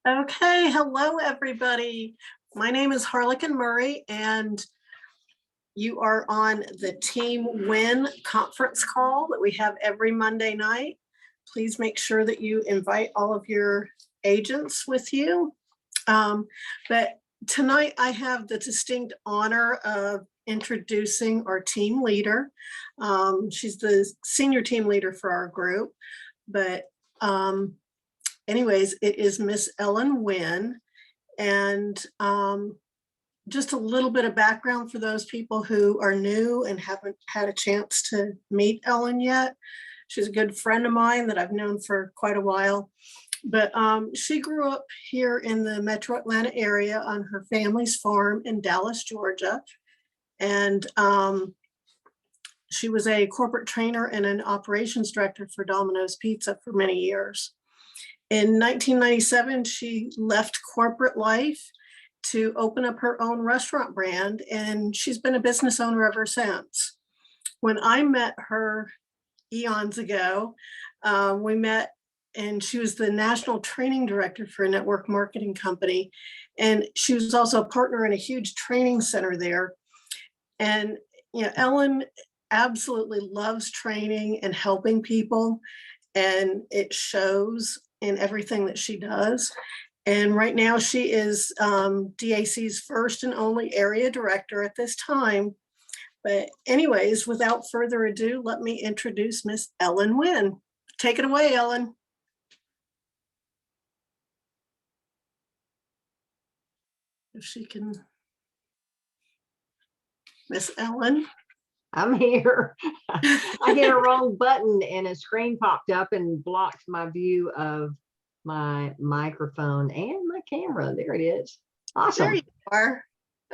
Okay, hello everybody. My name is Harlequin Murray and you are on the Team Winn conference call that we have every Monday night. Please make sure that you invite all of your agents with you. But tonight I have the distinct honor of introducing our team leader. She's the senior team leader for our group, but anyways, it is Miss Ellen Winn. And just a little bit of background for those people who are new and haven't had a chance to meet Ellen yet. She's a good friend of mine that I've known for quite a while. But she grew up here in the Metro Atlanta area on her family's farm in Dallas, Georgia. And she was a corporate trainer and an operations director for Domino's Pizza for many years. In 1997, she left corporate life to open up her own restaurant brand, and she's been a business owner ever since. When I met her eons ago, we met and she was the national training director for a network marketing company. And she was also a partner in a huge training center there. And Ellen absolutely loves training and helping people, and it shows in everything that she does. And right now she is DAC's first and only area director at this time. But anyways, without further ado, let me introduce Miss Ellen Winn. Take it away, Ellen. If she can. Miss Ellen. I'm here. I hit a wrong button and a screen popped up and blocked my view of my microphone and my camera. There it is. Awesome. There you are.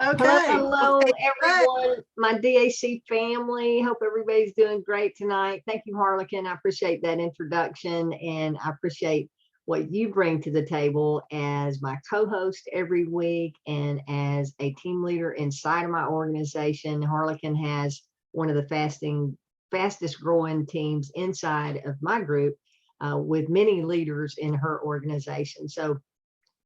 Okay. Hello, everyone. My DAC family. Hope everybody's doing great tonight. Thank you, Harlequin. I appreciate that introduction, and I appreciate what you bring to the table as my co-host every week and as a team leader inside of my organization. Harlequin has one of the fastest growing teams inside of my group, with many leaders in her organization. So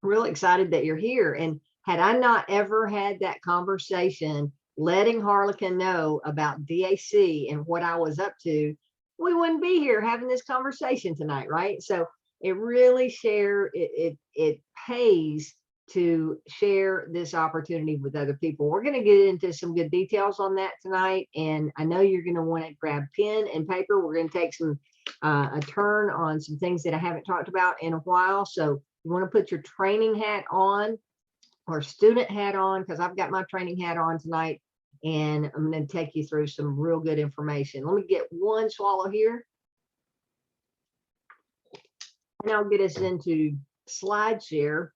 real excited that you're here. And had I not ever had that conversation, letting Harlequin know about DAC and what I was up to, we wouldn't be here having this conversation tonight, right? So it really it pays to share this opportunity with other people. We're going to get into some good details on that tonight. And I know you're going to want to grab pen and paper. We're going to take a turn on some things that I haven't talked about in a while. So you want to put your training hat on or student hat on, because I've got my training hat on tonight, and I'm going to take you through some real good information. Let me get one swallow here. And I'll get us into slide share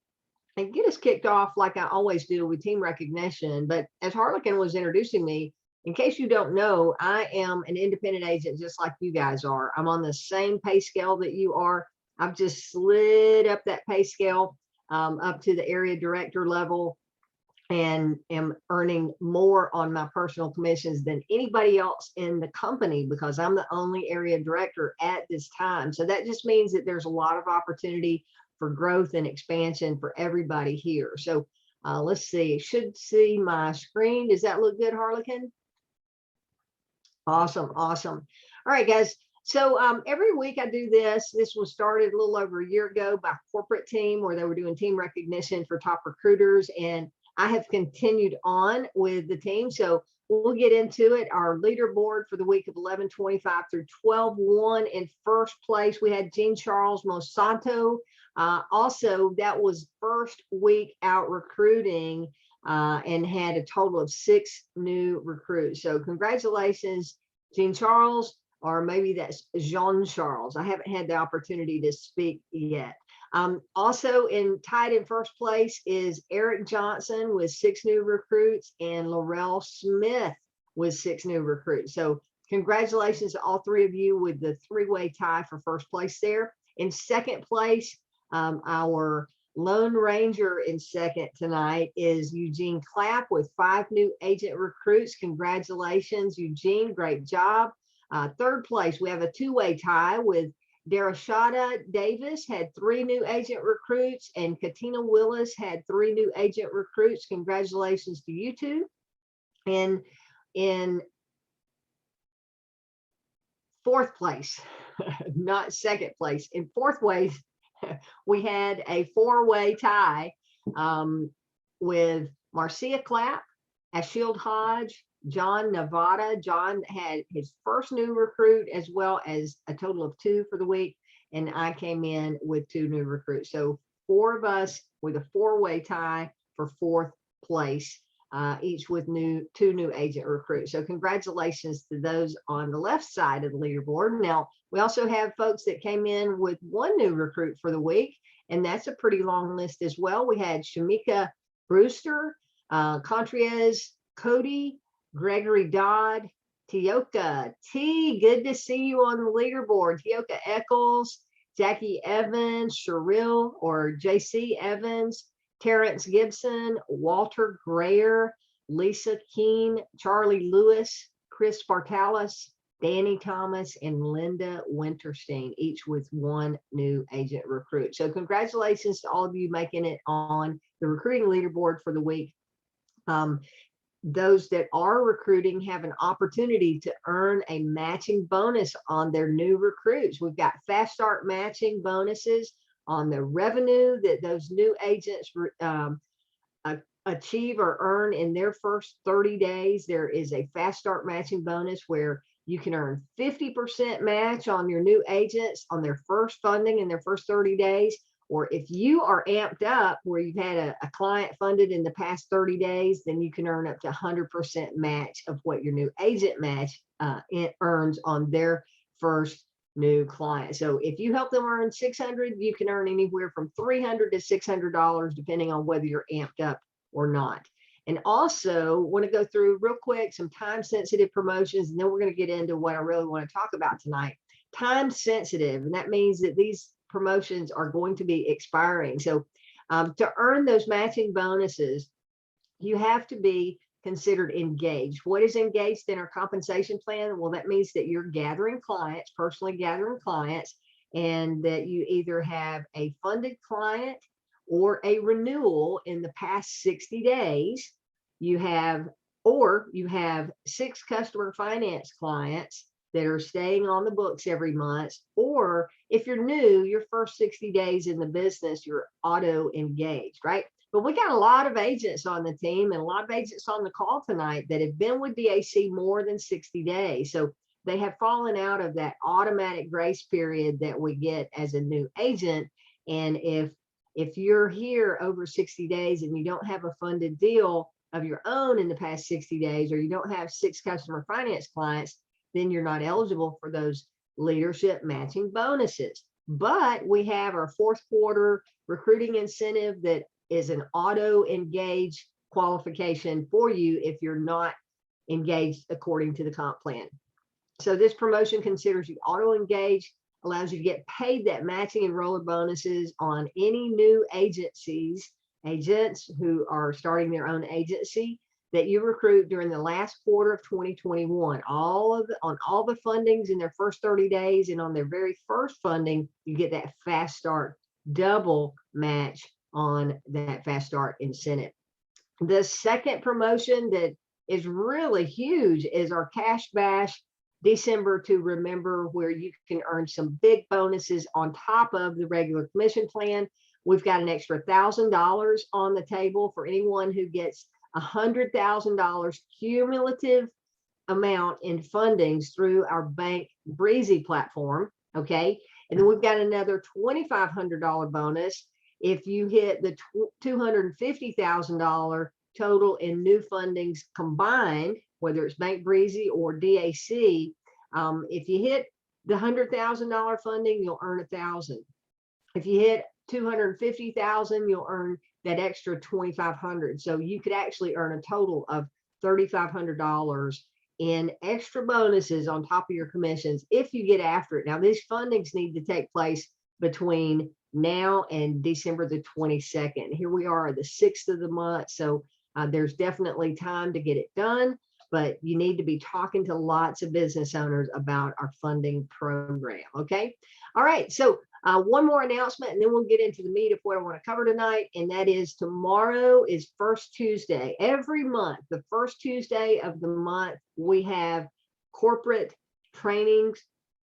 and get us kicked off like I always do with team recognition. But as Harlequin was introducing me, in case you don't know, I am an independent agent just like you guys are. I'm on the same pay scale that you are. I've just slid up that pay scale up to the area director level, and am earning more on my personal commissions than anybody else in the company because I'm the only area director at this time. So that just means that there's a lot of opportunity for growth and expansion for everybody here. So let's see, should see my screen. Does that look good, Harlequin? Awesome. All right, guys. So every week I do this. This was started a little over a year ago by a corporate team where they were doing team recognition for top recruiters. And I have continued on with the team. So we'll get into it. Our leaderboard for the week of 11/25 through 12/1. In first place, we had Jean Charles Monsanto. Also, that was first week out recruiting and had a total of 6 new recruits. So congratulations, Jean Charles, or maybe that's Jean Charles. I haven't had the opportunity to speak yet. Also tied in first place is Eric Johnson with 6 new recruits and Laurel Smith with 6 new recruits. So congratulations to all 3 of you with the 3-way tie for first place there. In second place, our Lone Ranger in second tonight is Eugene Clapp with 5 new agent recruits. Congratulations, Eugene. Great job. Third place, we have a 2-way tie with Darashada Davis had 3 new agent recruits, and Katina Willis had 3 new agent recruits. Congratulations to you two. And in 4th place, not 2nd place, in 4th place, we had a 4-way tie with Marcia Clapp, Ashield Hodge, John Nevada. John had his first new recruit, as well as a total of 2 for the week. And I came in with 2 new recruits. So 4 of us with a 4-way tie for 4th place, each with 2 new agent recruits. So congratulations to those on the left side of the leaderboard. Now, we also have folks that came in with 1 new recruit for the week, and that's a pretty long list as well. We had Shamika Brewster, Contriez Cody, Gregory Dodd, Tioka T. Good to see you on the leaderboard. Tioka Eccles, Jackie Evans, Sherrill or JC Evans, Terrence Gibson, Walter Grayer, Lisa Keene, Charlie Lewis, Chris Spartalis, Danny Thomas, and Linda Winterstein, each with 1 new agent recruit. So congratulations to all of you making it on the recruiting leaderboard for the week. Those that are recruiting have an opportunity to earn a matching bonus on their new recruits. We've got fast start matching bonuses on the revenue that those new agents achieve or earn in their first 30 days. There is a fast start matching bonus where you can earn 50% match on your new agents on their first funding in their first 30 days. Or if you are amped up where you've had a client funded in the past 30 days, then you can earn up to 100% match of what your new agent match earns on their first new client. So if you help them earn $600, you can earn anywhere from $300 to $600, depending on whether you're amped up or not. And also want to go through real quick some time sensitive promotions, and then we're going to get into what I really want to talk about tonight. Time sensitive, and that means that these promotions are going to be expiring. So to earn those matching bonuses, you have to be considered engaged. What is engaged in our compensation plan? Well, that means that you're gathering clients, personally gathering clients, and that you either have a funded client or a renewal in the past 60 days. You have 6 customer finance clients that are staying on the books every month, or if you're new, your first 60 days in the business, you're auto engaged, right? But we got a lot of agents on the team and a lot of agents on the call tonight that have been with DAC more than 60 days. So they have fallen out of that automatic grace period that we get as a new agent. And if you're here over 60 days and you don't have a funded deal of your own in the past 60 days, or you don't have 6 customer finance clients, then you're not eligible for those leadership matching bonuses. But we have our 4th quarter recruiting incentive that is an auto engaged qualification for you if you're not engaged according to the comp plan. So this promotion considers you auto engaged, allows you to get paid that matching enroller bonuses on any new agents who are starting their own agency that you recruit during the last quarter of 2021, on all the fundings in their first 30 days, and on their very first funding, you get that fast start double match on that fast start incentive. The second promotion that is really huge is our Cash Bash December to Remember, where you can earn some big bonuses on top of the regular commission plan. We've got an extra $1,000 on the table for anyone who gets $100,000 cumulative amount in fundings through our Bank Breezy platform. Okay. And then we've got another $2,500 bonus if you hit the $250,000 total in new fundings combined, whether it's Bank Breezy or DAC. If you hit the $100,000 funding, you'll earn $1,000. If you hit $250,000, you'll earn that extra $2,500. So you could actually earn a total of $3,500 in extra bonuses on top of your commissions if you get after it. Now, these fundings need to take place between now and December the 22nd. Here we are, the 6th of the month. So there's definitely time to get it done. but you need to be talking to lots of business owners about our funding program. Okay. All right. So one more announcement, and then we'll get into the meat of what I want to cover tonight. And that is tomorrow is First Tuesday. Every month, the first Tuesday of the month, we have corporate trainings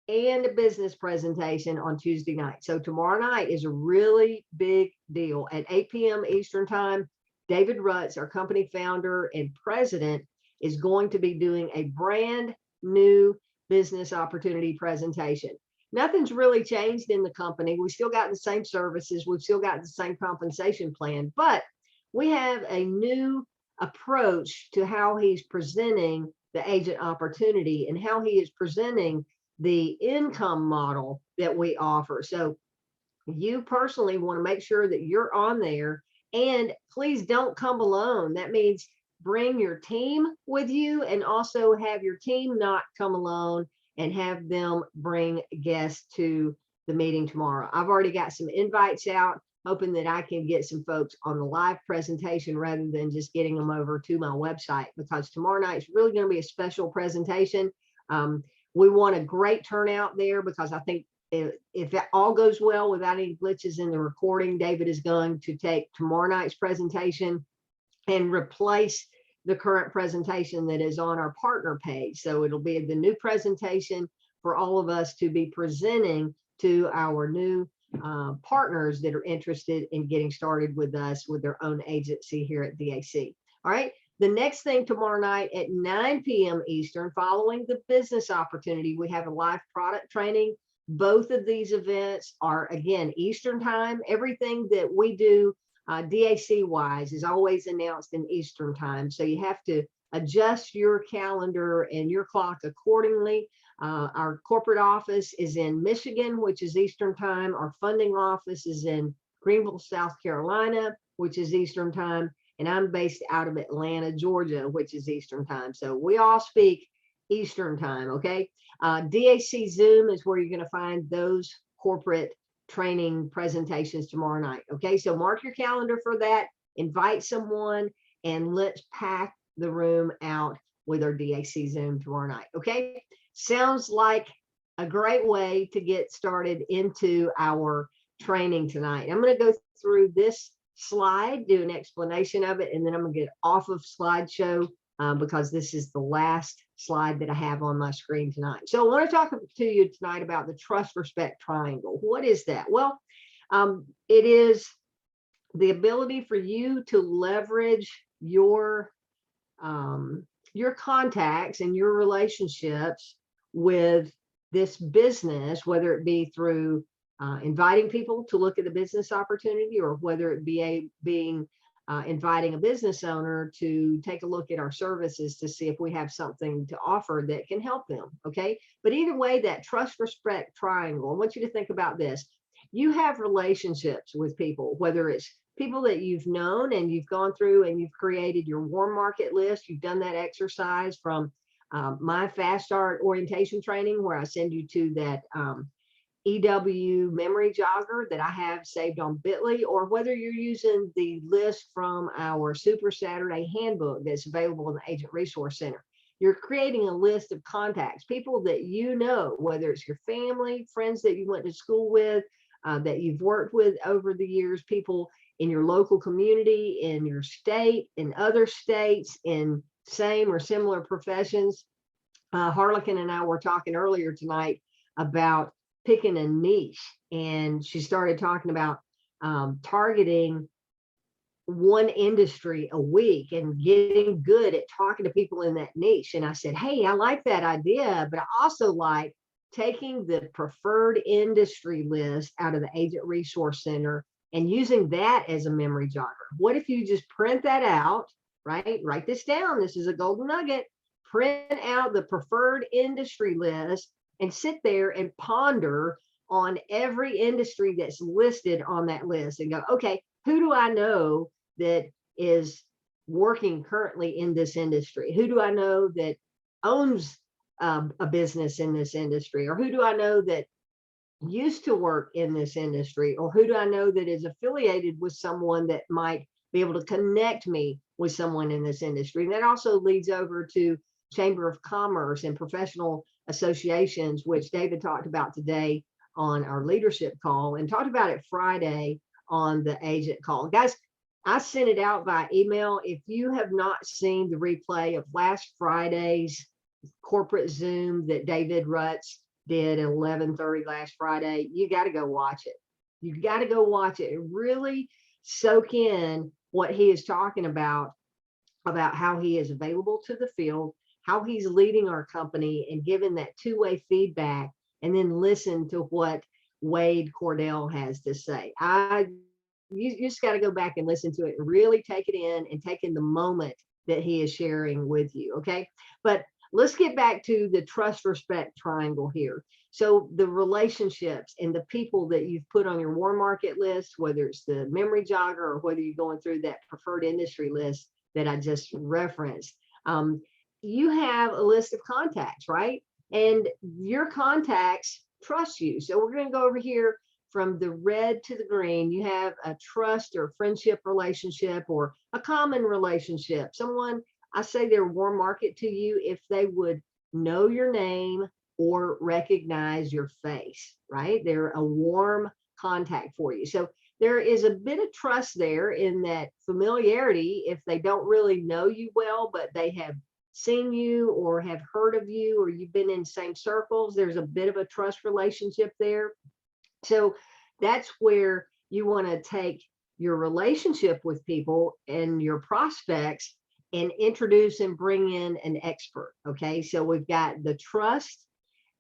and a business presentation on Tuesday night. So tomorrow night is a really big deal. At 8 p.m. Eastern Time, David Rutz, our company founder and president, is going to be doing a brand new business opportunity presentation. Nothing's really changed in the company. We still got the same services. We've still got the same compensation plan, but we have a new approach to how he's presenting the agent opportunity and how he is presenting the income model that we offer. So you personally want to make sure that you're on there, and please don't come alone. That means bring your team with you, and also have your team not come alone, and have them bring guests to the meeting tomorrow. I've already got some invites out, hoping that I can get some folks on the live presentation rather than just getting them over to my website, because tomorrow night is really going to be a special presentation. We want a great turnout there, because I think if that all goes well without any glitches in the recording, David is going to take tomorrow night's presentation and replace the current presentation that is on our partner page. So it'll be the new presentation for all of us to be presenting to our new partners that are interested in getting started with us with their own agency here at DAC. All right. The next thing tomorrow night at 9 p.m. Eastern, following the business opportunity, we have a live product training. Both of these events are, again, Eastern time. Everything that we do DAC wise is always announced in Eastern time. So you have to adjust your calendar and your clock accordingly. Our corporate office is in Michigan, which is Eastern time. Our funding office is in Greenville, South Carolina, which is Eastern time. And I'm based out of Atlanta, Georgia, which is Eastern time. So we all speak Eastern time, okay? DAC Zoom is where you're going to find those corporate training presentations tomorrow night, okay? So mark your calendar for that, invite someone, and let's pack the room out with our DAC Zoom tomorrow night, okay? Sounds like a great way to get started into our training tonight. I'm going to go through this slide, do an explanation of it, and then I'm going to get off of slideshow because this is the last slide that I have on my screen tonight. So I want to talk to you tonight about the trust respect triangle. What is that? Well, it is the ability for you to leverage your contacts and your relationships with this business, whether it be through inviting people to look at the business opportunity, or whether it be inviting a business owner to take a look at our services to see if we have something to offer that can help them. Okay. But either way, that trust respect triangle, I want you to think about this. You have relationships with people, whether it's people that you've known and you've gone through and you've created your warm market list. You've done that exercise from my Fast Start orientation training, where I send you to that EW memory jogger that I have saved on Bitly, or whether you're using the list from our Super Saturday handbook that's available in the Agent Resource Center. You're creating a list of contacts, people that you know, whether it's your family, friends that you went to school with, that you've worked with over the years, people in your local community, in your state, in other states, in same or similar professions. Harlequin and I were talking earlier tonight about picking a niche, and she started talking about targeting one industry a week and getting good at talking to people in that niche. And I said, hey, I like that idea, but I also like taking the preferred industry list out of the Agent Resource Center and using that as a memory jogger. What if you just print that out, right? Write this down. This is a golden nugget. Print out the preferred industry list and sit there and ponder on every industry that's listed on that list and go, okay, who do I know that is working currently in this industry? Who do I know that owns a business in this industry? Or who do I know that used to work in this industry? Or who do I know that is affiliated with someone that might be able to connect me with someone in this industry? And that also leads over to Chamber of Commerce and professional associations, which David talked about today on our leadership call and talked about it Friday on the agent call. Guys, I sent it out by email. If you have not seen the replay of last Friday's corporate Zoom that David Rutz did at 11:30 last Friday, you got to go watch it. You got to go watch it and really soak in what he is talking about how he is available to the field, how he's leading our company and giving that two-way feedback, and then listen to what Wade Cordell has to say. You just got to go back and listen to it and really take it in and take in the moment that he is sharing with you. Okay. But let's get back to the trust, respect triangle here. So the relationships and the people that you've put on your warm market list, whether it's the memory jogger or whether you're going through that preferred industry list that I just referenced, you have a list of contacts, right? And your contacts trust you. So we're going to go over here from the red to the green. You have a trust or friendship relationship or a common relationship. Someone, I say they're warm market to you if they would know your name or recognize your face, right? They're a warm contact for you. So there is a bit of trust there in that familiarity. If they don't really know you well, but they have seen you or have heard of you, or you've been in the same circles, there's a bit of a trust relationship there. So that's where you want to take your relationship with people and your prospects and introduce and bring in an expert. Okay. So we've got the trust,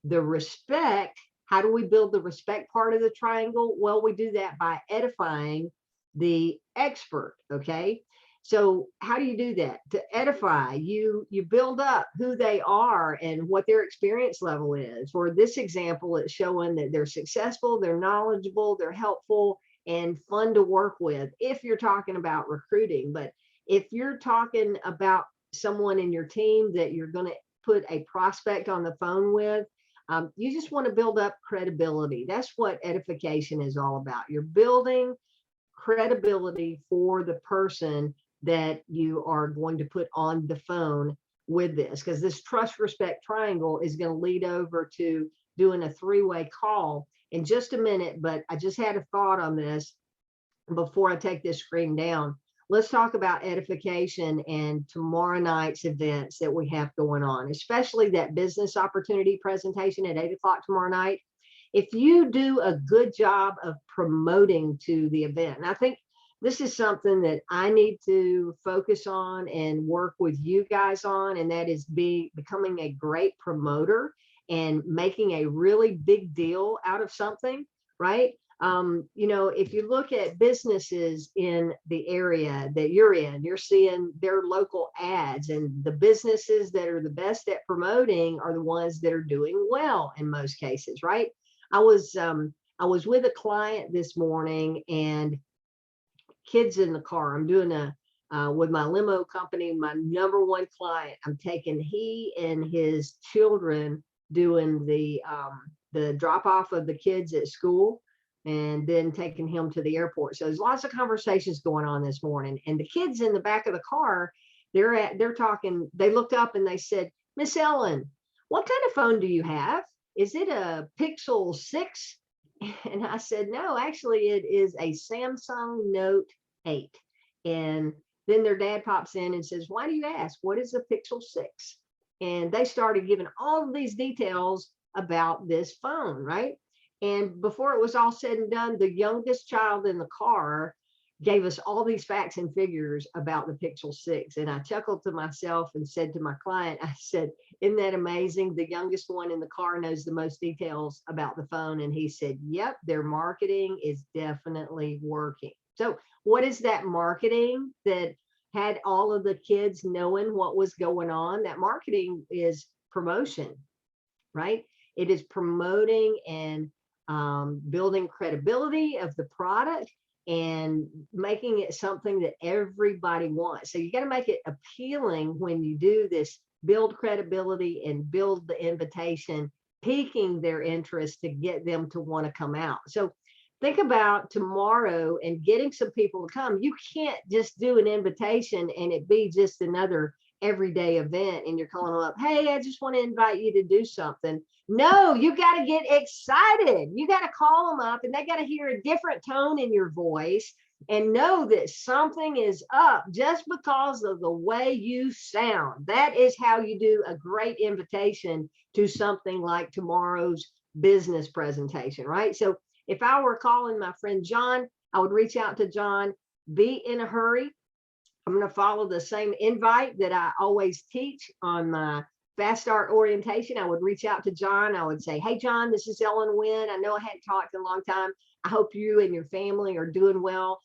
the respect. How do we build the respect part of the triangle? Well, we do that by edifying the expert. Okay. So how do you do that? To edify, you build up who they are and what their experience level is. For this example, it's showing that they're successful, they're knowledgeable, they're helpful, and fun to work with if you're talking about recruiting. But if you're talking about someone in your team that you're going to put a prospect on the phone with, you just want to build up credibility. That's what edification is all about. You're building credibility for the person that you are going to put on the phone with this, because this trust, respect triangle is going to lead over to doing a three-way call in just a minute. But I just had a thought on this before I take this screen down. Let's talk about edification and tomorrow night's events that we have going on, especially that business opportunity presentation at 8 o'clock tomorrow night. If you do a good job of promoting to the event, and I think this is something that I need to focus on and work with you guys on, and that is becoming a great promoter and making a really big deal out of something, right? You know, if you look at businesses in the area that you're in, you're seeing their local ads, and the businesses that are the best at promoting are the ones that are doing well in most cases, right? I was with a client this morning, and kids in the car. I'm doing with my limo company, my number one client. I'm taking he and his children doing the drop off of the kids at school, and then taking him to the airport. So there's lots of conversations going on this morning, and the kids in the back of the car, they're talking. They looked up and they said, "Miss Ellen, what kind of phone do you have? Is it a Pixel 6?" And I said, "No, actually it is a Samsung Note 8. And then their dad pops in and says, "Why do you ask? What is a Pixel 6? And they started giving all of these details about this phone, right? And before it was all said and done, the youngest child in the car gave us all these facts and figures about the Pixel 6. And I chuckled to myself and said to my client, I said, "Isn't that amazing? The youngest one in the car knows the most details about the phone." And he said, "Yep, their marketing is definitely working." So what is that marketing that had all of the kids knowing what was going on? That marketing is promotion, right? It is promoting and building credibility of the product and making it something that everybody wants. So you got to make it appealing when you do this, build credibility and build the invitation, piquing their interest to get them to want to come out. So think about tomorrow and getting some people to come. You can't just do an invitation and it be just another everyday event and you're calling them up, hey, I just want to invite you to do something. No, you got to get excited. You got to call them up and they got to hear a different tone in your voice and know that something is up just because of the way you sound. That is how you do a great invitation to something like tomorrow's business presentation, right? So if I were calling my friend John, I would reach out to John, be in a hurry. I'm going to follow the same invite that I always teach on my Fast Start orientation. I would reach out to John. I would say, hey, John, this is Ellen Winn. I know I hadn't talked in a long time. I hope you and your family are doing well.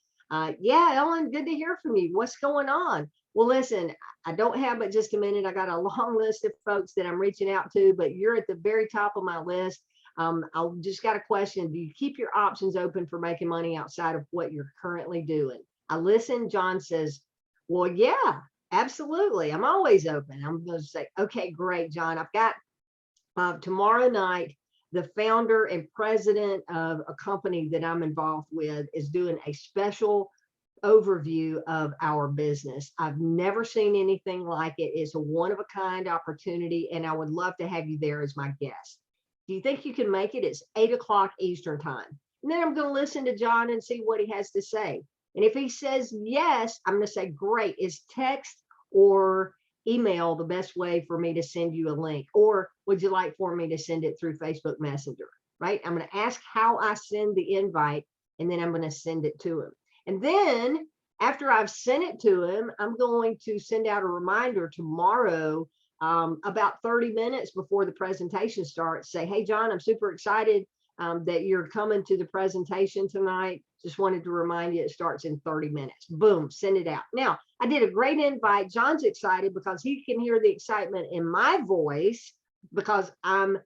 Yeah, Ellen, good to hear from you. What's going on? Well, listen, I don't have but just a minute. I got a long list of folks that I'm reaching out to, but you're at the very top of my list. I just got a question. Do you keep your options open for making money outside of what you're currently doing? I listen. John says, well, yeah, absolutely. I'm always open. I'm going to say, okay, great, John. I've got tomorrow night, the founder and president of a company that I'm involved with is doing a special overview of our business. I've never seen anything like it. It's a one-of-a-kind opportunity, and I would love to have you there as my guest. Do you think you can make it? It's 8 o'clock Eastern time. And then I'm going to listen to John and see what he has to say. And if he says yes, I'm going to say, great. Is text or email the best way for me to send you a link? Or would you like for me to send it through Facebook Messenger, right? I'm going to ask how I send the invite, and then I'm going to send it to him. And then after I've sent it to him, I'm going to send out a reminder tomorrow about 30 minutes before the presentation starts. Say, hey, John, I'm super excited that you're coming to the presentation tonight. Just wanted to remind you it starts in 30 minutes. Boom, send it out. Now, I did a great invite. John's excited because he can hear the excitement in my voice because I'm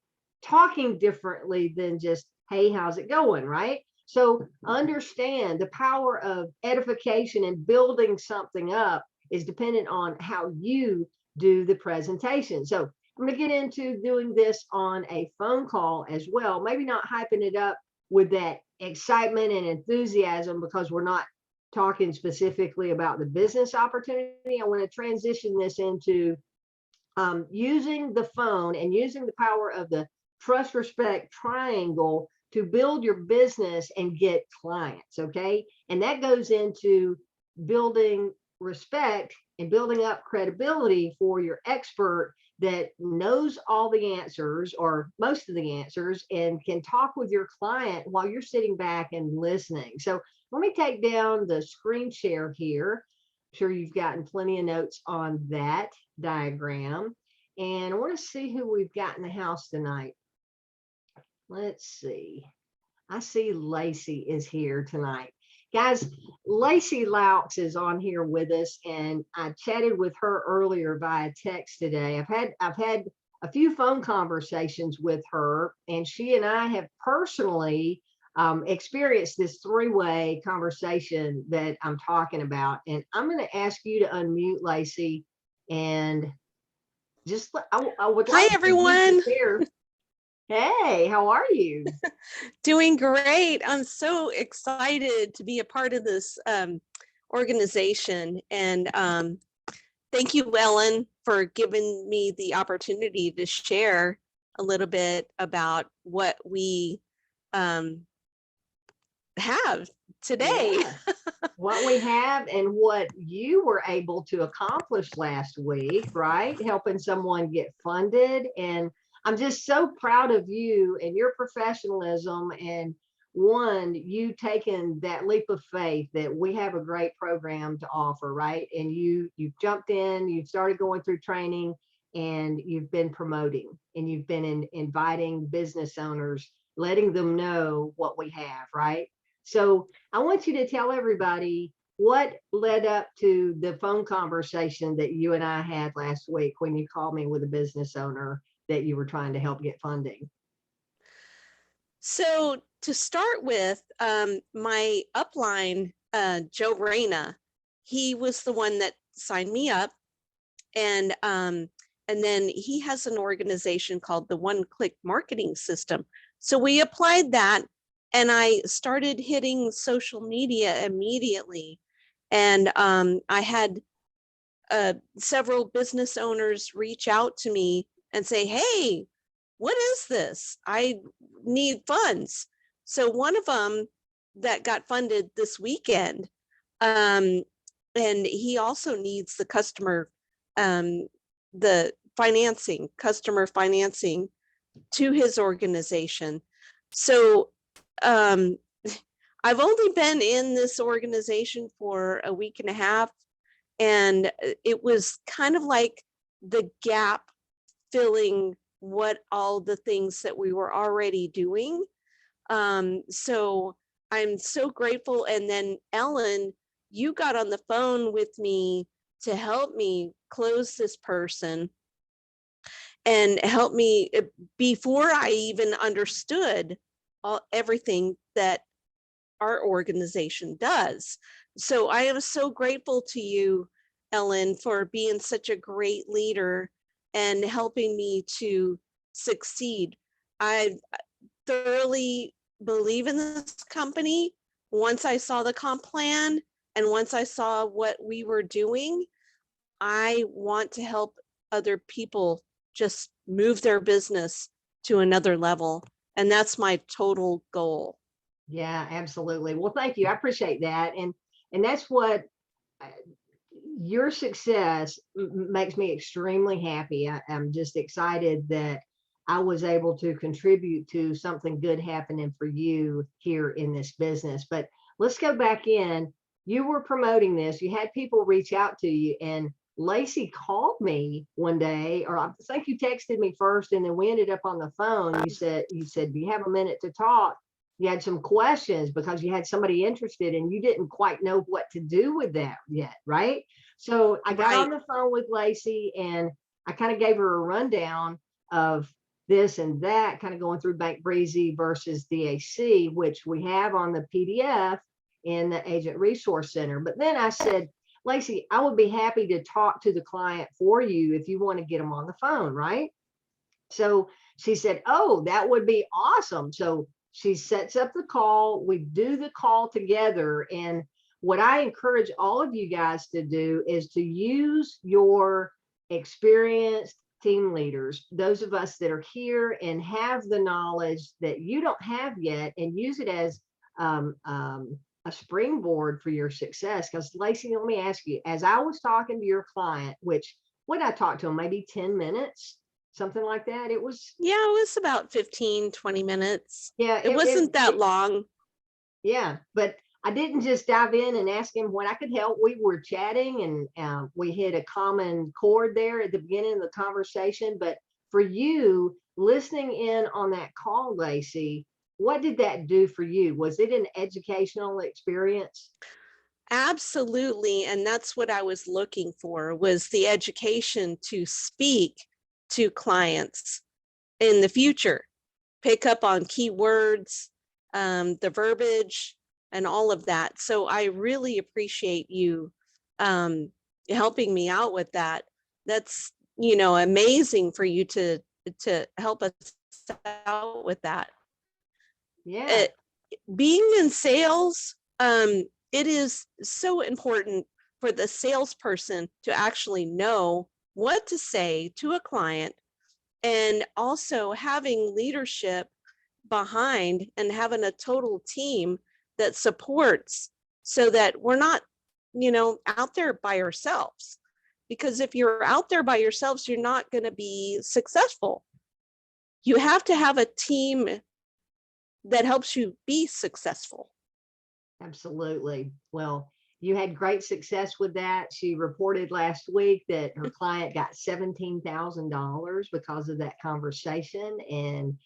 talking differently than just, hey, how's it going, right? So understand the power of edification and building something up is dependent on how you do the presentation. So I'm going to get into doing this on a phone call as well, maybe not hyping it up with that excitement and enthusiasm because we're not talking specifically about the business opportunity. I want to transition this into using the phone and using the power of the trust, respect triangle to build your business and get clients, okay? And that goes into building respect and building up credibility for your expert that knows all the answers or most of the answers and can talk with your client while you're sitting back and listening. So let me take down the screen share here. I'm sure you've gotten plenty of notes on that diagram. And I want to see who we've got in the house tonight. Let's see. I see Lacey is here tonight. Guys, Lacey Laux is on here with us, and I chatted with her earlier via text today. I've had a few phone conversations with her, and she and I have personally experienced this three-way conversation that I'm talking about. And I'm going to ask you to unmute, Lacey, and just I would like Hi, everyone. to share. Hey, how are you? Doing great. I'm so excited to be a part of this organization. And thank you, Ellen, for giving me the opportunity to share a little bit about what we have today. Yeah. What we have and what you were able to accomplish last week, right? Helping someone get funded. And I'm just so proud of you and your professionalism and you taking that leap of faith that we have a great program to offer, right? And you've jumped in, you've started going through training, and you've been promoting, and you've been inviting business owners, letting them know what we have, right? So I want you to tell everybody what led up to the phone conversation that you and I had last week when you called me with a business owner that you were trying to help get funding. So to start with, my upline, Joe Reyna, he was the one that signed me up. And then he has an organization called the One Click Marketing System. So we applied that, and I started hitting social media immediately. And I had several business owners reach out to me and say, hey, what is this? I need funds. So one of them that got funded this weekend, and he also needs the customer financing to his organization. So I've only been in this organization for a week and a half, and it was kind of like the gap filling what all the things that we were already doing. So I'm so grateful. And then Ellen, you got on the phone with me to help me close this person and help me before I even understood everything that our organization does. So I am so grateful to you, Ellen, for being such a great leader and helping me to succeed. I thoroughly believe in this company. Once I saw the comp plan and once I saw what we were doing, I want to help other people just move their business to another level. And that's my total goal. Yeah, absolutely. Well, thank you. I appreciate that. And that's what your success makes me extremely happy. I'm just excited that I was able to contribute to something good happening for you here in this business. But let's go back in. You were promoting this. You had people reach out to you, and Lacey called me one day, or I think you texted me first, and then we ended up on the phone. You said, do you have a minute to talk? You had some questions because you had somebody interested and you didn't quite know what to do with that yet, right? So I got on the phone with Lacey and I kind of gave her a rundown of this and that, kind of going through Bank Breezy versus DAC, which we have on the PDF in the Agent Resource Center. But then I said, Lacey, I would be happy to talk to the client for you if you want to get them on the phone, right? So she said, oh, that would be awesome. So she sets up the call. We do the call together. And what I encourage all of you guys to do is to use your experienced team leaders, those of us that are here and have the knowledge that you don't have yet, and use it as a springboard for your success. Because Lacey, let me ask you, as I was talking to your client, which when I talked to him, maybe 10 minutes, something like that. It was, yeah, it was about 15-20 minutes. Yeah, it wasn't that long. Yeah, but I didn't just dive in and ask him what I could help. We were chatting and we hit a common chord there at the beginning of the conversation. But for you listening in on that call, Lacey, what did that do for you? Was it an educational experience? Absolutely. And that's what I was looking for, was the education to speak to clients in the future, pick up on keywords, the verbiage, and all of that. So I really appreciate you helping me out with that. That's, amazing for you to help us out with that. Yeah. Being in sales, it is so important for the salesperson to actually know what to say to a client, and also having leadership behind and having a total team that supports, so that we're not, out there by ourselves. Because if you're out there by yourselves, you're not going to be successful. You have to have a team that helps you be successful. Absolutely. Well, you had great success with that. She reported last week that her client got $17,000 because of that conversation. And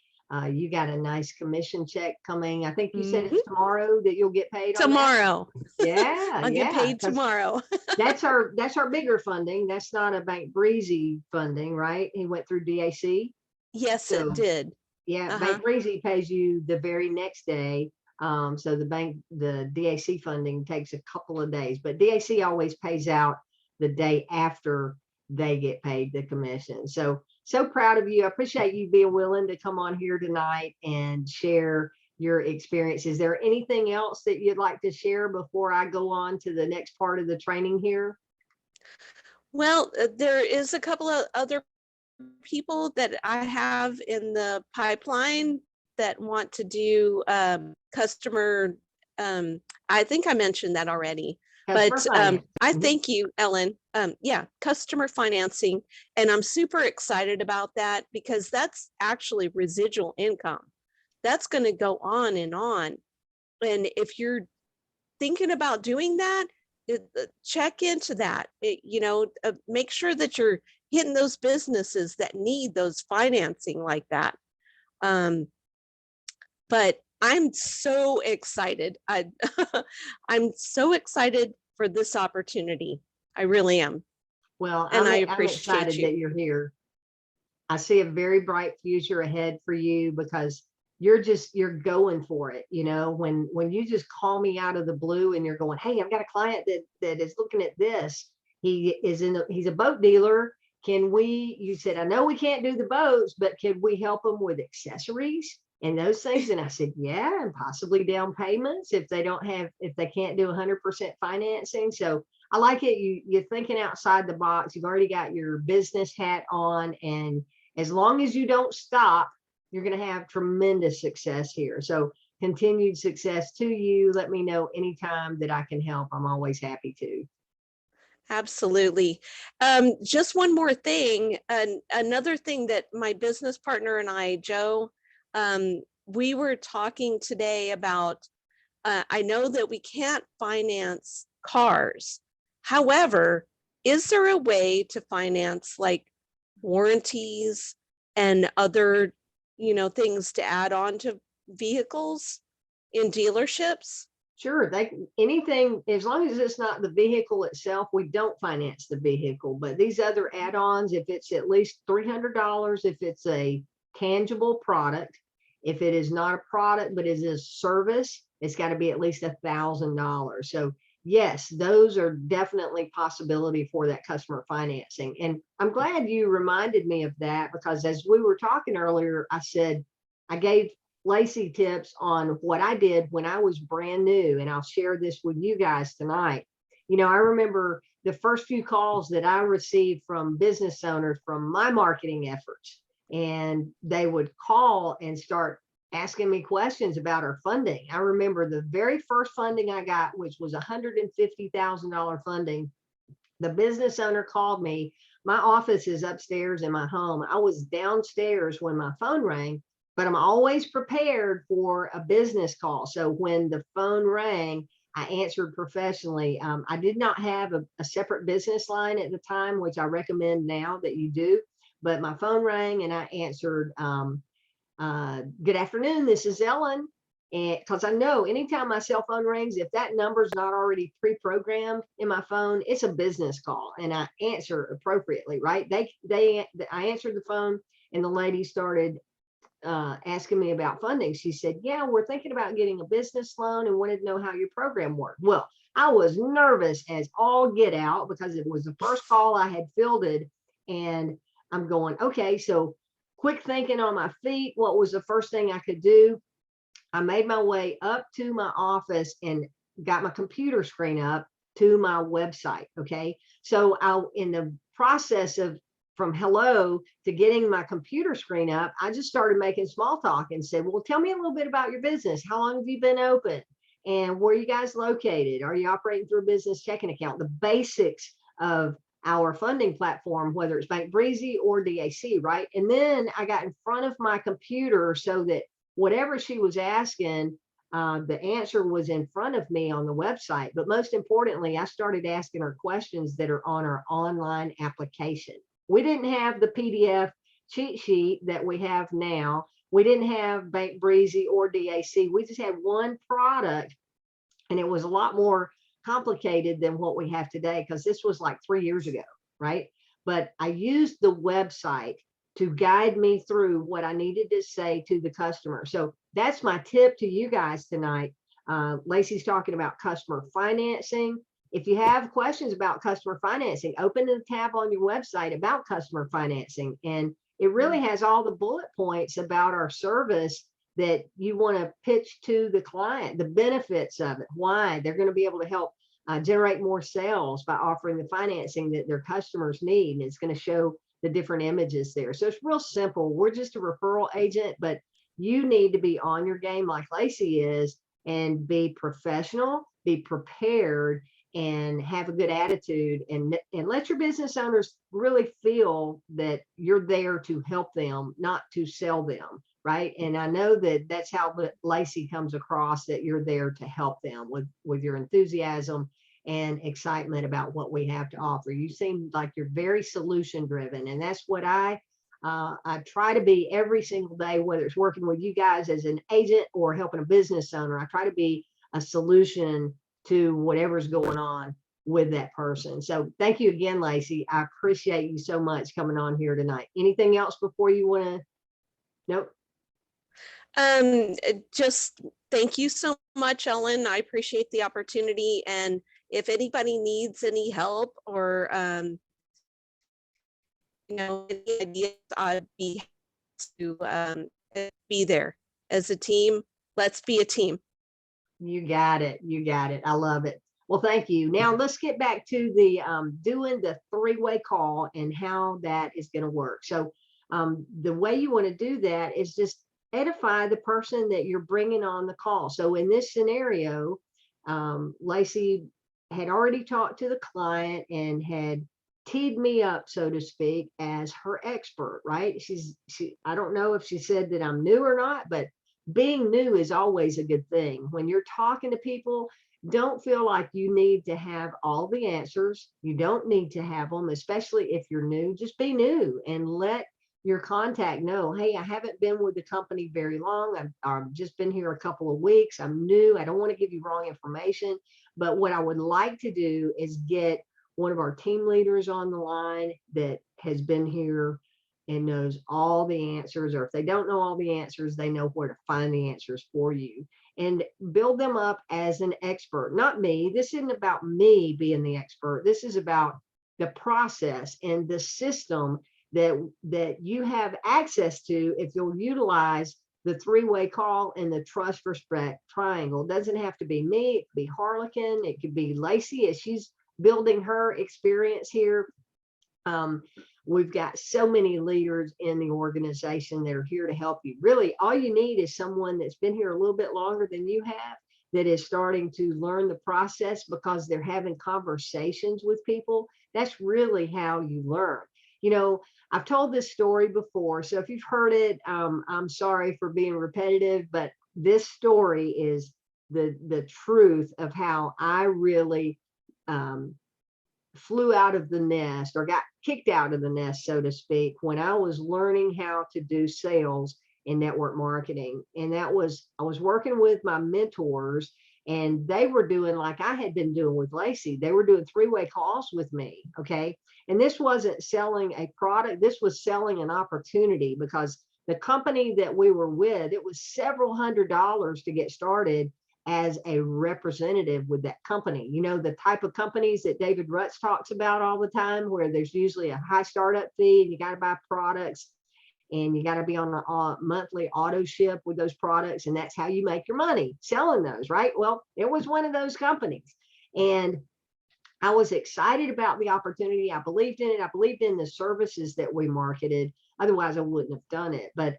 you got a nice commission check coming. I think you said it's tomorrow that you'll get paid. Tomorrow. Yeah. I'll get paid tomorrow. that's our bigger funding. That's not a Bank Breezy funding, right? He went through DAC. Yes, so, it did. Yeah. Bank Breezy pays you the very next day. So the DAC funding takes a couple of days, but DAC always pays out the day after they get paid the commission. So proud of you. I appreciate you being willing to come on here tonight and share your experience. Is there anything else that you'd like to share before I go on to the next part of the training here? Well, there is a couple of other people that I have in the pipeline that want to do customer. I think I mentioned that already, Customer but finance. I Mhm. thank you, Ellen. Yeah, customer financing. And I'm super excited about that because that's actually residual income. That's going to go on and on. And if you're thinking about doing that, check into that. Make sure that you're hitting those businesses that need those financing like that. Um, but I'm so excited. I'm so excited for this opportunity. I really am. Well, And I I'm appreciate excited you. that you're here. I see a very bright future ahead for you because you're going for it. When you just call me out of the blue and you're going, hey, I've got a client that is looking at this. He's a boat dealer. You said, I know we can't do the boats, but can we help them with accessories and those things? And I said, yeah, and possibly down payments if they can't do 100% financing. So I like it. You're thinking outside the box. You've already got your business hat on, and as long as you don't stop, you're going to have tremendous success here. So continued success to you. Let me know anytime that I can help. I'm always happy to. Absolutely. Just one more thing. Another thing that my business partner and I, Joe, we were talking today about, I know that we can't finance cars. However, is there a way to finance like warranties and other, things to add on to vehicles in dealerships? Sure, anything, as long as it's not the vehicle itself, we don't finance the vehicle. But these other add-ons, if it's at least $300, if it's a tangible product, if it is not a product but is a service, it's got to be at least $1,000. So yes, those are definitely possibility for that customer financing. And I'm glad you reminded me of that, because as we were talking earlier, I said I gave Lacey tips on what I did when I was brand new, and I'll share this with you guys tonight. I remember the first few calls that I received from business owners from my marketing efforts, and they would call and start asking me questions about our funding. I remember the very first funding I got, which was $150,000 funding. The business owner called me. My office is upstairs in my home. I was downstairs when my phone rang, but I'm always prepared for a business call. So when the phone rang, I answered professionally. I did not have a separate business line at the time, which I recommend now that you do. But my phone rang and I answered, good afternoon, this is Ellen. And because I know anytime my cell phone rings, if that number is not already pre-programmed in my phone, it's a business call, and I answer appropriately, right? I answered the phone, and the lady started asking me about funding. She said, yeah, we're thinking about getting a business loan and wanted to know how your program worked. Well, I was nervous as all get out because it was the first call I had fielded, and I'm going, okay, so quick thinking on my feet, what was the first thing I could do? I made my way up to my office and got my computer screen up to my website. Okay. So in the process of from hello to getting my computer screen up, I just started making small talk and said, well, tell me a little bit about your business. How long have you been open? And where are you guys located? Are you operating through a business checking account? The basics of our funding platform, whether it's Bank Breezy or DAC, right? And then I got in front of my computer so that whatever she was asking, the answer was in front of me on the website. But most importantly, I started asking her questions that are on our online application. We didn't have the PDF cheat sheet that we have now. We didn't have Bank Breezy or DAC. We just had one product, and it was a lot more complicated than what we have today, because this was like 3 years ago, right? But I used the website to guide me through what I needed to say to the customer. So that's my tip to you guys tonight. Lacey's talking about customer financing. If you have questions about customer financing, open the tab on your website about customer financing. And it really has all the bullet points about our service that you want to pitch to the client, the benefits of it, why they're going to be able to help generate more sales by offering the financing that their customers need. And it's going to show the different images there. So it's real simple. We're just a referral agent, but you need to be on your game like Lacey is and be professional, be prepared, and have a good attitude, and let your business owners really feel that you're there to help them, not to sell them, right? And I know that that's how Lacey comes across, that you're there to help them with your enthusiasm and excitement about what we have to offer. You seem like you're very solution driven, and that's what I try to be every single day, whether it's working with you guys as an agent or helping a business owner. I try to be a solution to whatever's going on with that person. So thank you again, Lacey. I appreciate you so much coming on here tonight. Anything else before you want to? Nope. Just thank you so much, Ellen. I appreciate the opportunity. And if anybody needs any help or, any ideas, I'd be happy to be there as a team. Let's be a team. You got it. You got it. I love it. Well, thank you. Now let's get back to the doing the three-way call and how that is going to work. So the way you want to do that is just edify the person that you're bringing on the call. So in this scenario, Lacey had already talked to the client and had teed me up, so to speak, as her expert, right? I don't know if she said that I'm new or not, but being new is always a good thing. When you're talking to people, don't feel like you need to have all the answers. You don't need to have them, especially if you're new. Just be new and let your contact know, hey, I haven't been with the company very long. I've just been here a couple of weeks. I'm new. I don't want to give you wrong information. But what I would like to do is get one of our team leaders on the line that has been here and knows all the answers, or if they don't know all the answers, they know where to find the answers for you, and build them up as an expert. Not me. This isn't about me being the expert. This is about the process and the system that you have access to if you'll utilize the three-way call and the trust respect triangle. It doesn't have to be me. It could be Harlequin. It could be Lacey as she's building her experience here. We've got so many leaders in the organization that are here to help you. Really, all you need is someone that's been here a little bit longer than you have, that is starting to learn the process because they're having conversations with people. That's really how you learn. You know, I've told this story before, so if you've heard it, I'm sorry for being repetitive, but this story is the truth of how I really flew out of the nest, or got kicked out of the nest, so to speak, when I was learning how to do sales and network marketing. And that was, I was working with my mentors, and they were doing like I had been doing with Lacey. They were doing three-way calls with me. Okay. And this wasn't selling a product. This was selling an opportunity, because the company that we were with, it was several $100s to get started as a representative with that company. You know, the type of companies that David Rutz talks about all the time, where there's usually a high startup fee and you got to buy products and you got to be on a monthly auto ship with those products. And that's how you make your money, selling those, right? Well, it was one of those companies. And I was excited about the opportunity. I believed in it. I believed in the services that we marketed. Otherwise, I wouldn't have done it. But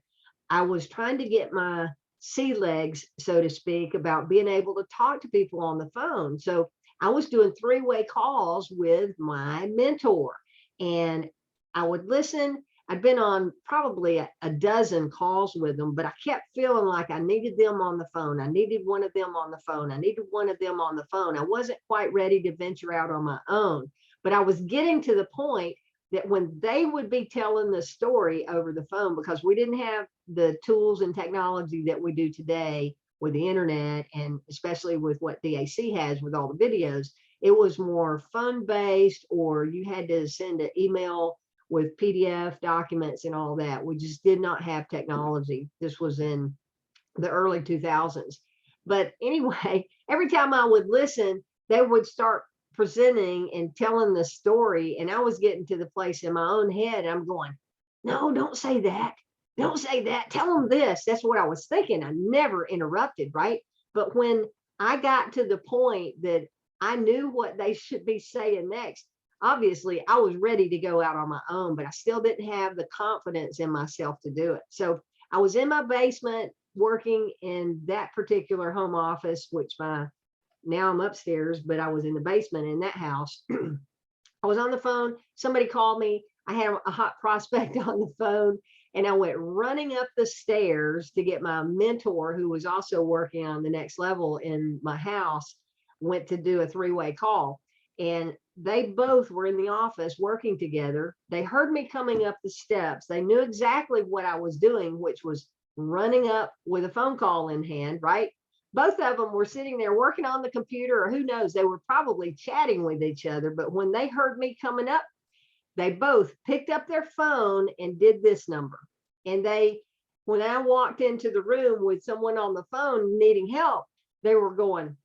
I was trying to get my sea legs, so to speak, about being able to talk to people on the phone. So I was doing three-way calls with my mentor, and I would listen. I'd been on probably a dozen calls with them, but I kept feeling like I needed them on the phone. I needed one of them on the phone. I needed one of them on the phone. I wasn't quite ready to venture out on my own, but I was getting to the point that when they would be telling the story over the phone, because we didn't have the tools and technology that we do today with the internet, and especially with what DAC has with all the videos, it was more phone-based, or you had to send an email with PDF documents and all that. We just did not have technology. This was in the early 2000s. But anyway, every time I would listen, they would start presenting and telling the story, and I was getting to the place in my own head, and I'm going, no, don't say that. Don't say that. Tell them this. That's what I was thinking. I never interrupted, right? But when I got to the point that I knew what they should be saying next. Obviously, I was ready to go out on my own, but I still didn't have the confidence in myself to do it. So I was in my basement working in that particular home office, which now I'm upstairs, but I was in the basement in that house. I was on the phone. Somebody called me. I had a hot prospect on the phone, and I went running up the stairs to get my mentor, who was also working on the next level in my house, went to do a three-way call. And they both were in the office working together. They heard me coming up the steps. They knew exactly what I was doing, which was running up with a phone call in hand, right? Both of them were sitting there working on the computer, or who knows, they were probably chatting with each other. But when they heard me coming up, they both picked up their phone and did this number. And when I walked into the room with someone on the phone needing help, they were going,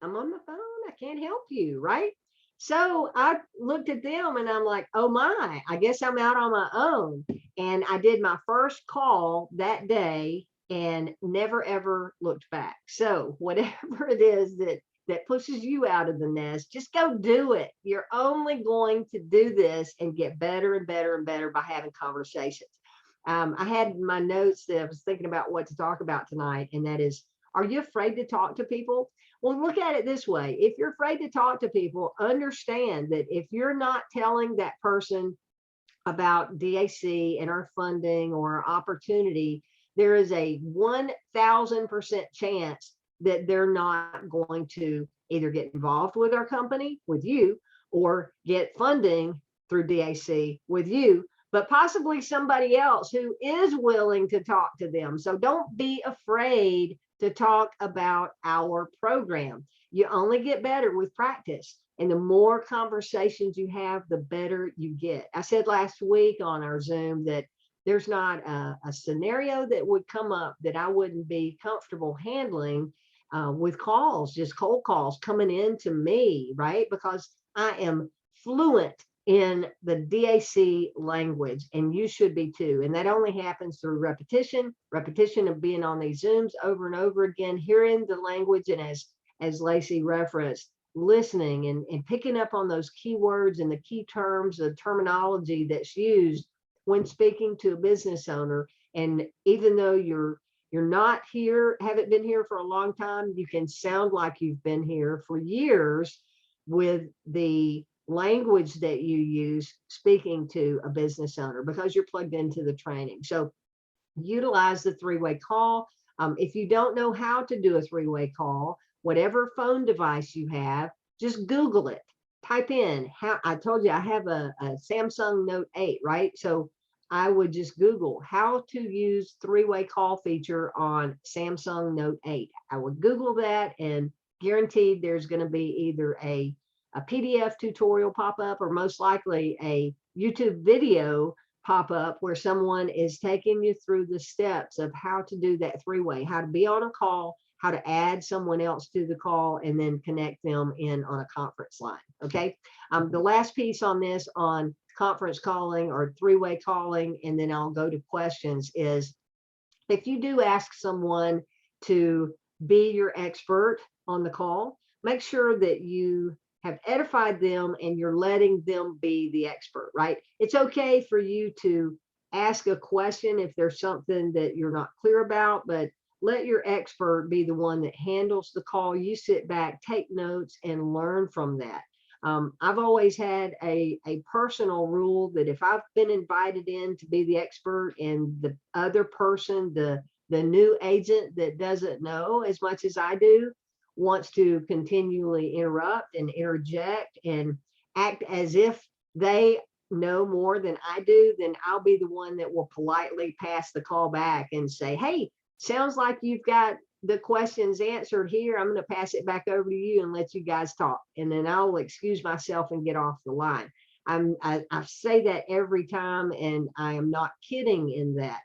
I'm on the phone, I can't help you, right? So I looked at them and I'm like, oh my, I guess I'm out on my own. And I did my first call that day and never ever looked back. So whatever it is that pushes you out of the nest, just go do it. You're only going to do this and get better and better and better by having conversations. I had my notes that I was thinking about what to talk about tonight, and that is, are you afraid to talk to people? Well, look at it this way. If you're afraid to talk to people, understand that if you're not telling that person about DAC and our funding or opportunity, there is a 1000% chance that they're not going to either get involved with our company, with you, or get funding through DAC with you, but possibly somebody else who is willing to talk to them. So don't be afraid to talk about our program. You only get better with practice. And the more conversations you have, the better you get. I said last week on our Zoom that there's not a scenario that would come up that I wouldn't be comfortable handling with calls, just cold calls coming in to me, right? Because I am fluent in the DAC language, and you should be too. And that only happens through repetition of being on these Zooms over and over again, hearing the language, and as Lacey referenced, listening and picking up on those keywords and the key terms, the terminology that's used when speaking to a business owner. And even though you're not here, haven't been here for a long time, you can sound like you've been here for years with the language that you use speaking to a business owner, because you're plugged into the training. So utilize the three-way call. If you don't know how to do a three-way call, whatever phone device you have, just Google it. Type in how. I told you I have a Samsung Note 8, right? So I would just Google how to use three-way call feature on Samsung Note 8. I would Google that, and guaranteed there's going to be either a PDF tutorial pop up, or most likely a YouTube video pop up where someone is taking you through the steps of how to do that three-way, how to be on a call, how to add someone else to the call, and then connect them in on a conference line. Okay. The last piece on this, on conference calling or three-way calling, and then I'll go to questions, is if you do ask someone to be your expert on the call, make sure that you have edified them and you're letting them be the expert, right? It's okay for you to ask a question if there's something that you're not clear about, but let your expert be the one that handles the call. You sit back, take notes, and learn from that. I've always had a personal rule that if I've been invited in to be the expert, and the other person, the new agent that doesn't know as much as I do, wants to continually interrupt and interject and act as if they know more than I do, then I'll be the one that will politely pass the call back and say, hey, sounds like you've got the questions answered here. I'm going to pass it back over to you and let you guys talk. And then I'll excuse myself and get off the line. I say that every time, and I am not kidding in that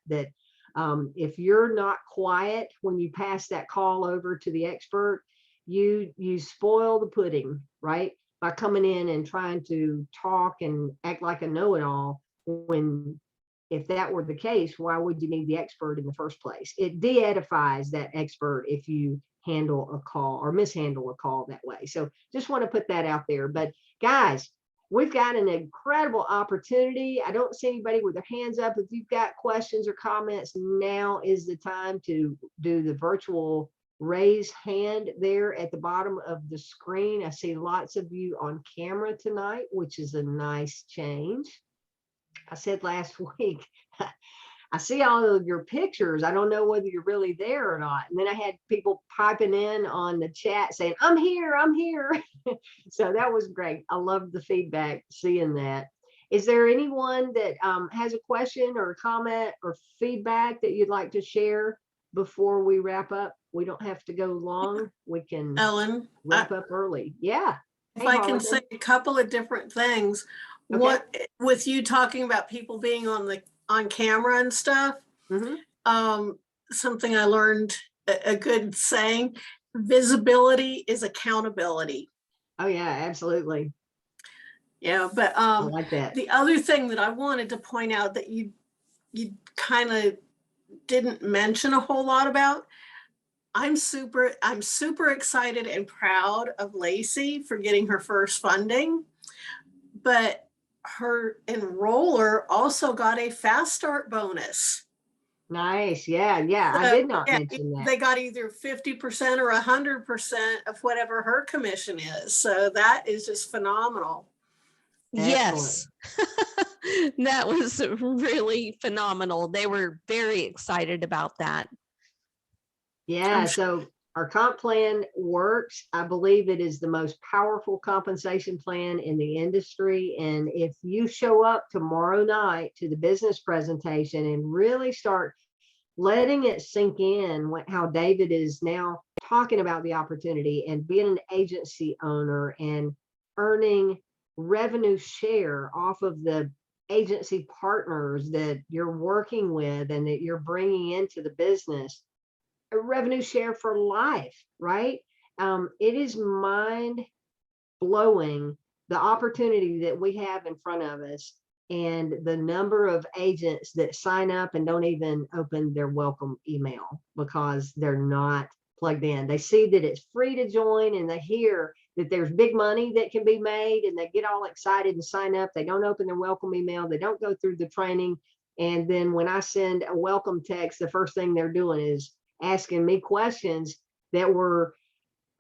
if you're not quiet when you pass that call over to the expert, you spoil the pudding, right? By coming in and trying to talk and act like a know-it-all when if that were the case, why would you need the expert in the first place? It de-edifies that expert if you handle a call or mishandle a call that way. So just want to put that out there. But guys, we've got an incredible opportunity. I don't see anybody with their hands up. If you've got questions or comments, now is the time to do the virtual raise hand there at the bottom of the screen. I see lots of you on camera tonight, which is a nice change. I said last week, I see all of your pictures. I don't know whether you're really there or not. And then I had people piping in on the chat saying, I'm here, I'm here. So that was great. I love the feedback, seeing that. Is there anyone that has a question or a comment or feedback that you'd like to share before we wrap up? We don't have to go long. We can Ellen, wrap up early. Yeah. if Hey, I can Harlequin. say a couple of different things. Okay. What, with you talking about people being on camera and stuff, something I learned, a good saying, visibility is accountability. Oh yeah, absolutely. Yeah, but I like that. the other thing that I wanted to point out that you kind of didn't mention a whole lot about, I'm super excited and proud of Lacey for getting her first funding, but her enroller also got a fast start bonus. Nice. Yeah. Yeah. I did not mention that. They got either 50% or 100% of whatever her commission is. So that is just phenomenal. Yes. That was really phenomenal. They were very excited about that. Yeah. So our comp plan works. I believe it is the most powerful compensation plan in the industry. And if you show up tomorrow night to the business presentation and really start letting it sink in how David is now talking about the opportunity and being an agency owner and earning revenue share off of the agency partners that you're working with and that you're bringing into the business, a revenue share for life, right? It is mind blowing the opportunity that we have in front of us and the number of agents that sign up and don't even open their welcome email because they're not plugged in. They see that it's free to join and they hear that there's big money that can be made and they get all excited and sign up. They don't open their welcome email. They don't go through the training. And then when I send a welcome text, the first thing they're doing is asking me questions that were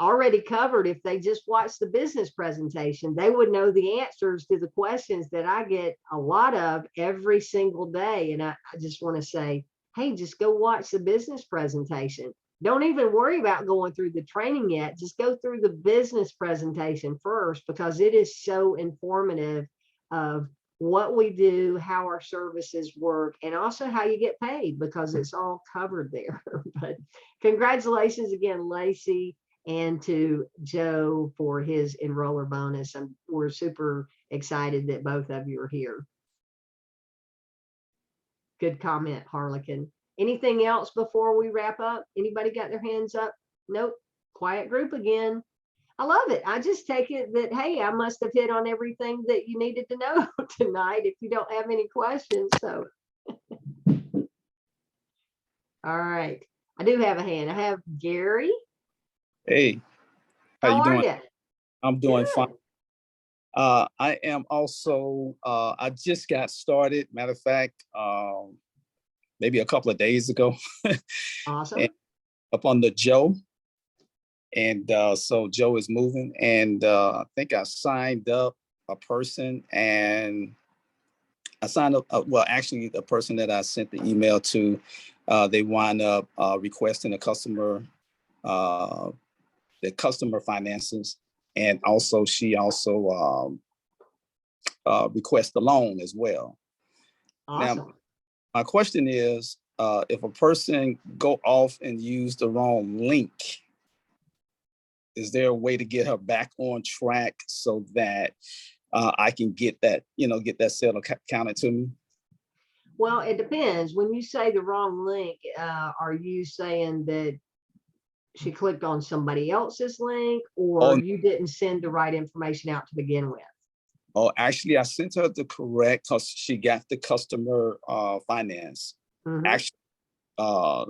already covered. If they just watched the business presentation, they would know the answers to the questions that I get a lot of every single day. And I just want to say, hey, just go watch the business presentation. Don't even worry about going through the training yet. Just go through the business presentation first, because it is so informative of what we do, how our services work, and also how you get paid, because it's all covered there. But congratulations again, Lacey, and to Joe for his enroller bonus. We're super excited that both of you are here. Good comment, Harlequin. Anything else before we wrap up? Anybody got their hands up? Nope. Quiet group again. I love it. I just take it that, hey, I must have hit on everything that you needed to know tonight if you don't have any questions. So, all right. I do have a hand. I have Gary. Hey, how you doing? You? I'm doing fine. I am also, I just got started. Matter of fact, maybe a couple of days ago. Awesome. Up on the Joe. And so Joe is moving. And I think I signed up a person, and I signed up, well, actually the person that I sent the email to, they wind up requesting a customer, the customer finances. And also she also requests the loan as well. Awesome. Now, my question is, if a person go off and use the wrong link, is there a way to get her back on track so that I can get that, get that sale counted to me? Well, it depends. When you say the wrong link, are you saying that she clicked on somebody else's link, or you didn't send the right information out to begin with? Oh, actually, I sent her the correct, because she got the customer finance, Mhm. actually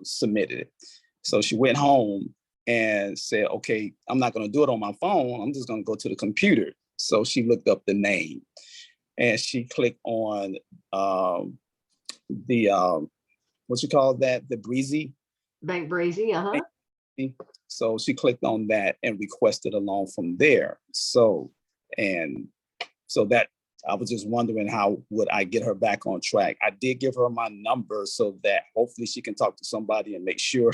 submitted it. So she went home and said, okay, I'm not going to do it on my phone. I'm just going to go to the computer. So she looked up the name and she clicked on the, what you call that? The Breezy. Bank Breezy, uh-huh. So she clicked on that and requested a loan from there. So that I was just wondering how would I get her back on track. I did give her my number so that hopefully she can talk to somebody and make sure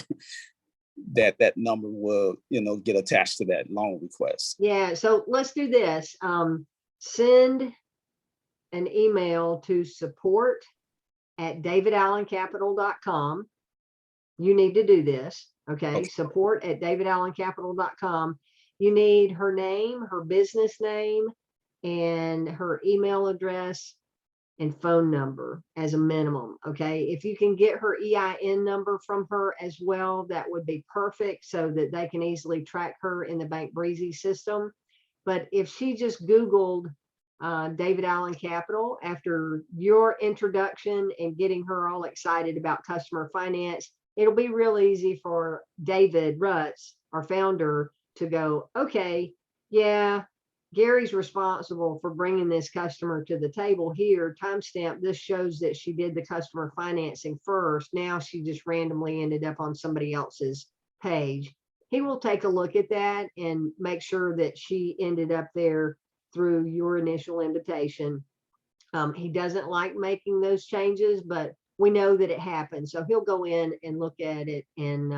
that that number will, get attached to that loan request. Yeah, so let's do this. Send an email to support@davidallencapital.com. You need to do this, okay? Support@davidallencapital.com. You need her name, her business name, and her email address and phone number as a minimum, okay? If you can get her EIN number from her as well, that would be perfect so that they can easily track her in the Bank Breezy system. But if she just Googled David Allen Capital after your introduction and getting her all excited about customer finance, it'll be real easy for David Rutz, our founder, to go, okay, yeah, Gary's responsible for bringing this customer to the table here. Timestamp, this shows that she did the customer financing first. Now she just randomly ended up on somebody else's page. He will take a look at that and make sure that she ended up there through your initial invitation. He doesn't like making those changes, but we know that it happens. So he'll go in and look at it and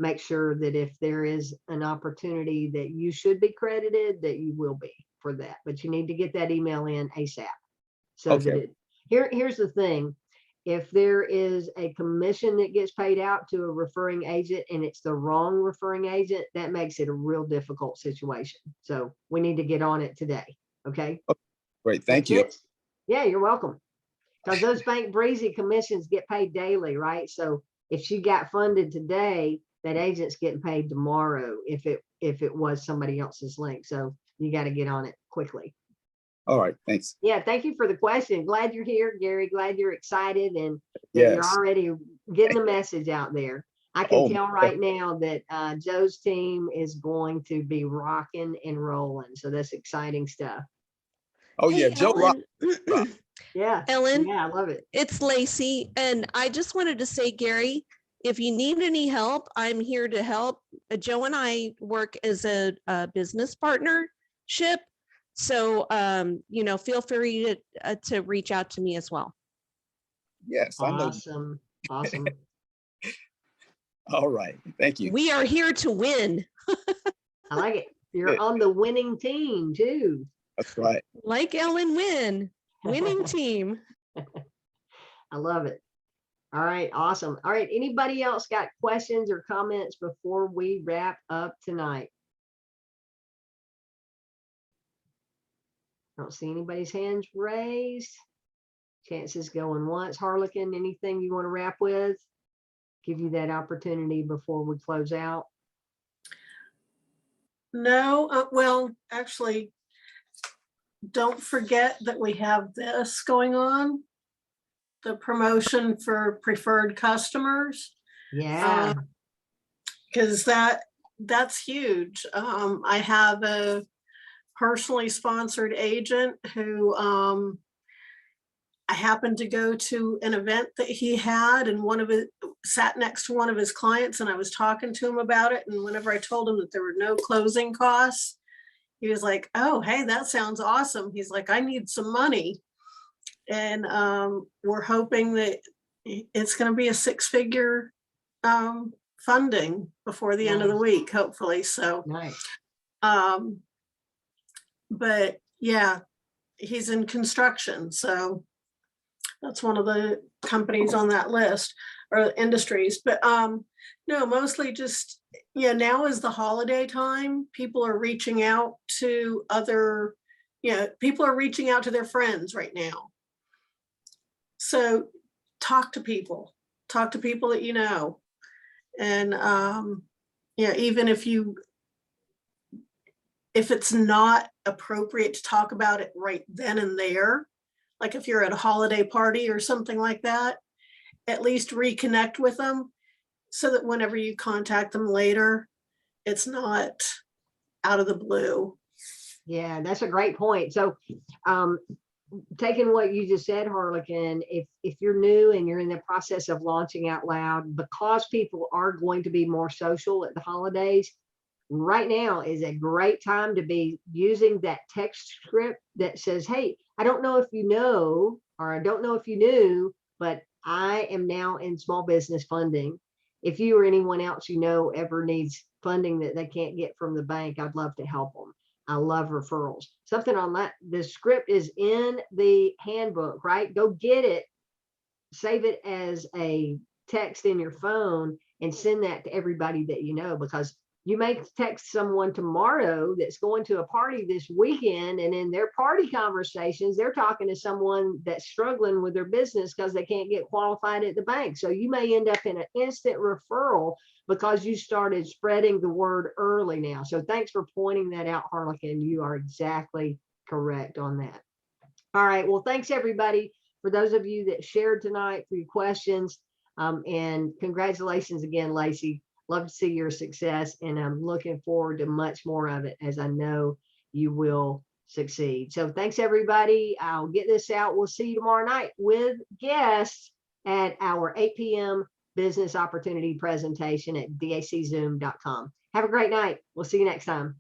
make sure that if there is an opportunity that you should be credited, that you will be for that. But you need to get that email in ASAP. So Okay. that here's the thing. If there is a commission that gets paid out to a referring agent and it's the wrong referring agent, that makes it a real difficult situation. So we need to get on it today. Okay. Great. Thank you. Yeah, you're welcome. Because those Bank Breezy commissions get paid daily, right? So if she got funded today, that agent's getting paid tomorrow if it was somebody else's link. So you got to get on it quickly. All right. Thanks. Yeah, thank you for the question. Glad you're here, Gary. Glad you're excited and that Yes. you're already getting the message out there. I can tell right now that Joe's team is going to be rocking and rolling. So that's exciting stuff. Oh, yeah. Hey, Joe Ellen. Yeah. Ellen, Yeah, I love it. it's Lacey. And I just wanted to say, Gary, if you need any help, I'm here to help. Joe and I work as a business partnership. So, feel free to reach out to me as well. Yes, I know. Awesome. Awesome. All right. Thank you. We are here to win. I like it. You're on the winning team too. That's right. Like Ellen Winn, winning team. I love it. All right. Awesome. All right. Anybody else got questions or comments before we wrap up tonight? I don't see anybody's hands raised. Chances going once. Harlequin, anything you want to wrap with? Give you that opportunity before we close out. No, well, actually, don't forget that we have this going on, the promotion for preferred customers, Yeah. because that's huge. I have a personally sponsored agent who I happened to go to an event that he had, and one of it sat next to one of his clients, and I was talking to him about it. And whenever I told him that there were no closing costs, he was like, oh, hey, that sounds awesome. He's like, I need some money. And we're hoping that it's going to be a six-figure funding before the end of the week, hopefully. So, Nice. but yeah, he's in construction. So that's one of the companies on that list or industries. But no, mostly just, now is the holiday time. People are reaching out to people are reaching out to their friends right now. So talk to people that you know. And even if it's not appropriate to talk about it right then and there. Like if you're at a holiday party or something like that, at least reconnect with them so that whenever you contact them later, it's not out of the blue. Yeah, that's a great point. So, taking what you just said, Harlequin, if you're new and you're in the process of launching Out Loud, because people are going to be more social at the holidays, right now is a great time to be using that text script that says, hey, I don't know if you know, or I don't know if you knew, but I am now in small business funding. If you or anyone else you know ever needs funding that they can't get from the bank, I'd love to help them. I love referrals. Something on that. The script is in the handbook, right? Go get it, save it as a text in your phone, and send that to everybody that you know, because you may text someone tomorrow that's going to a party this weekend, and in their party conversations, they're talking to someone that's struggling with their business because they can't get qualified at the bank. So you may end up in an instant referral because you started spreading the word early now. So thanks for pointing that out, Harlequin. You are exactly correct on that. All right. Well, thanks everybody for those of you that shared tonight, for your questions. And congratulations again, Lacey. Love to see your success, and I'm looking forward to much more of it, as I know you will succeed. So thanks everybody. I'll get this out. We'll see you tomorrow night with guests at our 8 p.m. business opportunity presentation at daczoom.com. Have a great night. We'll see you next time.